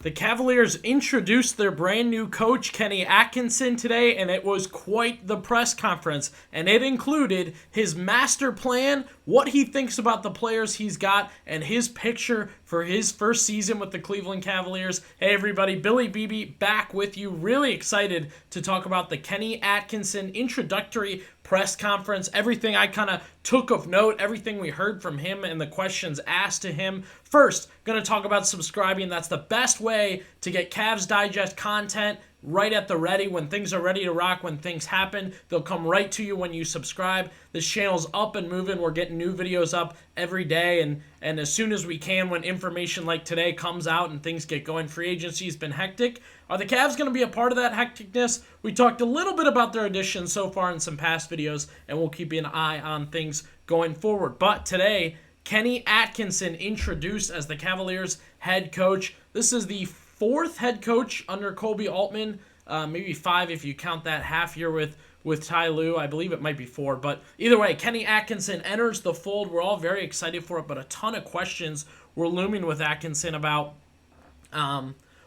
The Cavaliers introduced their brand new coach, Kenny Atkinson, today, and it was quite the press conference. And it included his master plan, what he thinks about the players he's got, and his picture for his first season with the Cleveland Cavaliers. Hey everybody, Billy Beebe back with you. Really excited to talk about the Kenny Atkinson introductory press conference, everything I kind of took of note, everything we heard from him and the questions asked to him. First, going to talk about subscribing. That's the best way to get Cavs Digest content right at the ready. When things are ready to rock, when things happen, they'll come right to you when you subscribe. This channel's up and moving. We're getting new videos up every day, and as soon as we can, when information like today comes out and things get going. Free agency's been hectic. Are the Cavs going to be a part of that hecticness? We talked a little bit about their additions so far in some past videos, and we'll keep an eye on things going forward. But today, Kenny Atkinson introduced as the Cavaliers head coach. This is the fourth head coach under Koby Altman, maybe 5 if you count that half year with Ty Lue. I believe it might be 4, but either way, Kenny Atkinson enters the fold. We're all very excited for it, but a ton of questions were looming with Atkinson about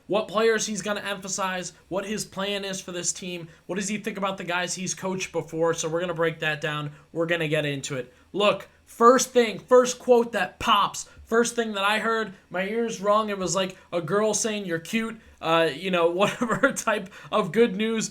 what players he's going to emphasize, what his plan is for this team, what does he think about the guys he's coached before. So we're going to break that down. We're going to get into it. Look, first quote that pops, first thing that I heard, my ears rung. It was like a girl saying you're cute, whatever type of good news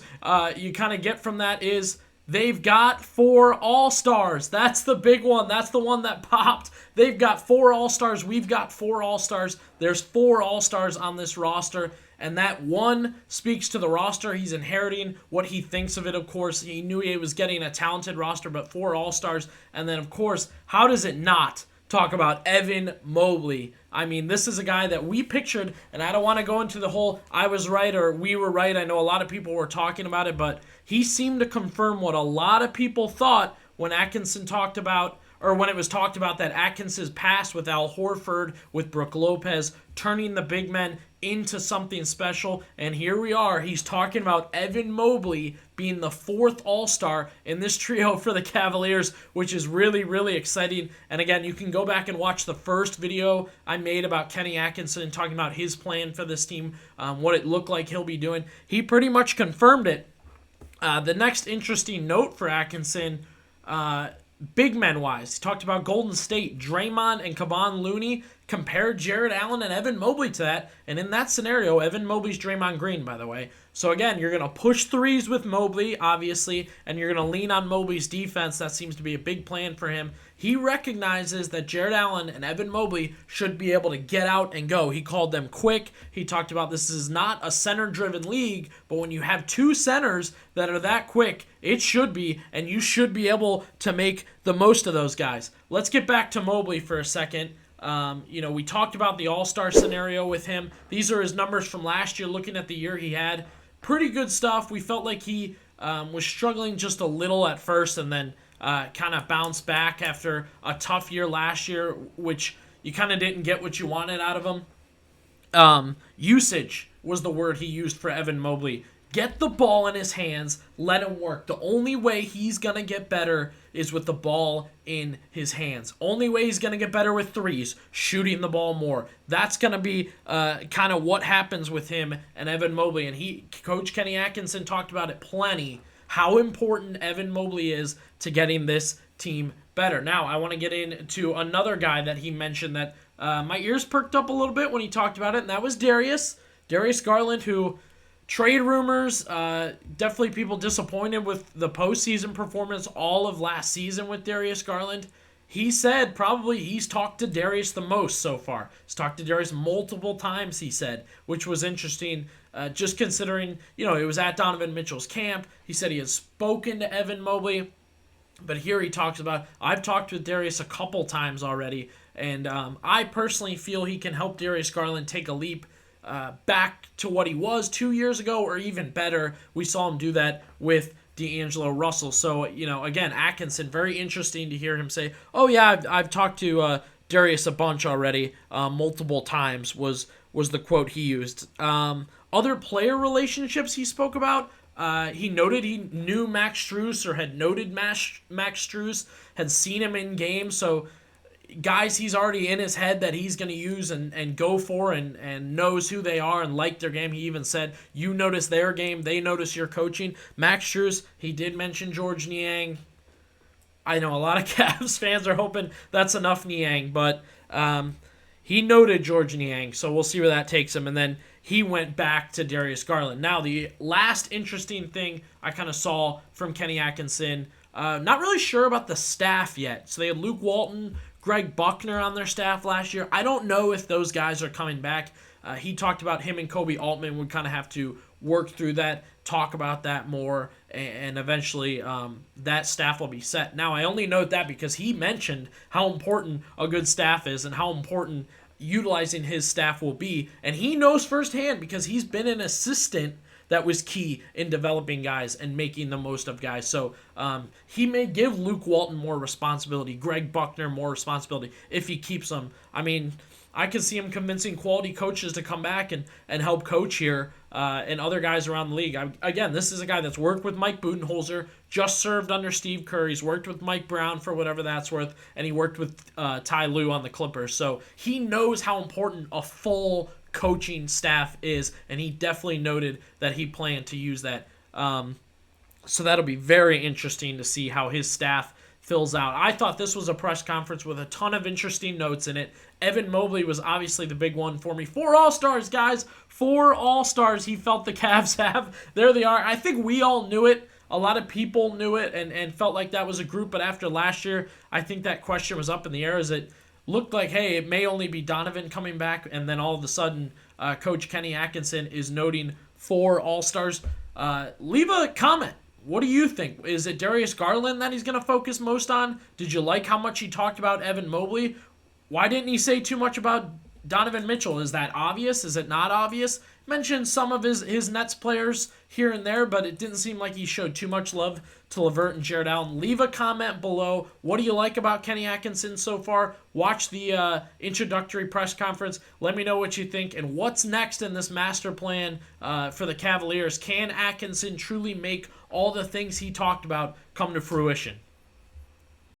you kind of get from that is they've got 4 All-Stars. That's the big one. That's the one that popped. They've got 4 All-Stars. We've got 4 All-Stars. There's 4 All-Stars on this roster, and that one speaks to the roster he's inheriting, what he thinks of it, of course. He knew he was getting a talented roster, but 4 All-Stars. And then, of course, how does it not talk about Evan Mobley? I mean, this is a guy that we pictured, and I don't want to go into the whole I was right or we were right. I know a lot of people were talking about it, but he seemed to confirm what a lot of people thought when Atkinson talked about, or when it was talked about that Atkinson's past with Al Horford, with Brook Lopez, turning the big men into something special. And here we are. He's talking about Evan Mobley being the 4th All-Star in this trio for the Cavaliers, which is really, really exciting. And again, you can go back and watch the first video I made about Kenny Atkinson talking about his plan for this team, what it looked like he'll be doing. He pretty much confirmed it. The next interesting note for Atkinson, big men-wise, he talked about Golden State. Draymond and Kevon Looney compared Jarrett Allen and Evan Mobley to that. And in that scenario, Evan Mobley's Draymond Green, by the way. So again, you're going to push threes with Mobley, obviously, and you're going to lean on Mobley's defense. That seems to be a big plan for him. He recognizes that Jarrett Allen and Evan Mobley should be able to get out and go. He called them quick. He talked about this is not a center-driven league, but when you have 2 centers that are that quick, it should be, and you should be able to make the most of those guys. Let's get back to Mobley for a second. We talked about the All-Star scenario with him. These are his numbers from last year, looking at the year he had. Pretty good stuff. We felt like he was struggling just a little at first and then kind of bounced back after a tough year last year, which you kind of didn't get what you wanted out of him. Usage was the word he used for Evan Mobley. Get the ball in his hands, let him work. The only way he's going to get better is with the ball in his hands. Only way he's going to get better with threes, shooting the ball more. That's going to be kind of what happens with him and Evan Mobley. And Coach Kenny Atkinson talked about it plenty, how important Evan Mobley is to getting this team better. Now, I want to get into another guy that he mentioned that my ears perked up a little bit when he talked about it, and that was Darius Garland, who... Trade rumors, definitely people disappointed with the postseason performance all of last season with Darius Garland. He said probably he's talked to Darius the most so far. He's talked to Darius multiple times, he said, which was interesting, just considering, it was at Donovan Mitchell's camp. He said he had spoken to Evan Mobley, but here he talks about, I've talked with Darius a couple times already, and I personally feel he can help Darius Garland take a leap back to what he was 2 years ago, or even better. We saw him do that with D'Angelo Russell. So, again, Atkinson, very interesting to hear him say, oh, yeah, I've talked to Darius a bunch already, multiple times, was the quote he used. Other player relationships he spoke about, he noted he knew Max Strus, or had noted Max Strus, had seen him in games, so guys he's already in his head that he's going to use and go for and knows who they are and like their game. He even said, you notice their game, they notice your coaching. Max Strus, he did mention George Niang. I know a lot of Cavs fans are hoping that's enough Niang, but he noted George Niang, so we'll see where that takes him. And then he went back to Darius Garland. Now, the last interesting thing I kind of saw from Kenny Atkinson, not really sure about the staff yet. So they had Luke Walton, Greg Buckner on their staff last year. I don't know if those guys are coming back. He talked about him and Koby Altman would kind of have to work through that, talk about that more, and eventually that staff will be set. Now, I only note that because he mentioned how important a good staff is and how important utilizing his staff will be, and he knows firsthand because he's been an assistant that was key in developing guys and making the most of guys. So he may give Luke Walton more responsibility, Greg Buckner more responsibility if he keeps them. I mean, I could see him convincing quality coaches to come back and help coach here and other guys around the league. Again, this is a guy that's worked with Mike Budenholzer, just served under Steve Kerr. He's worked with Mike Brown for whatever that's worth, and he worked with Ty Lue on the Clippers. So he knows how important a full coaching staff is, and he definitely noted that he planned to use that. So that'll be very interesting to see how his staff fills out. I thought this was a press conference with a ton of interesting notes in it. Evan Mobley was obviously the big one for me. 4 All-Stars, guys. 4 All-Stars he felt the Cavs have. There they are. I think we all knew it. A lot of people knew it and felt like that was a group, but after last year, I think that question was up in the air as it looked like, hey, it may only be Donovan coming back, and then all of a sudden, Coach Kenny Atkinson is noting 4 All-Stars. Leave a comment. What do you think? Is it Darius Garland that he's going to focus most on? Did you like how much he talked about Evan Mobley? Why didn't he say too much about Donovan Mitchell? Is that obvious? Is it not obvious? Mentioned some of his Nets players here and there, but it didn't seem like he showed too much love to LeVert and Jarrett Allen. Leave a comment below. What do you like about Kenny Atkinson so far? Watch the introductory press conference. Let me know what you think. And what's next in this master plan for the Cavaliers? Can Atkinson truly make all the things he talked about come to fruition?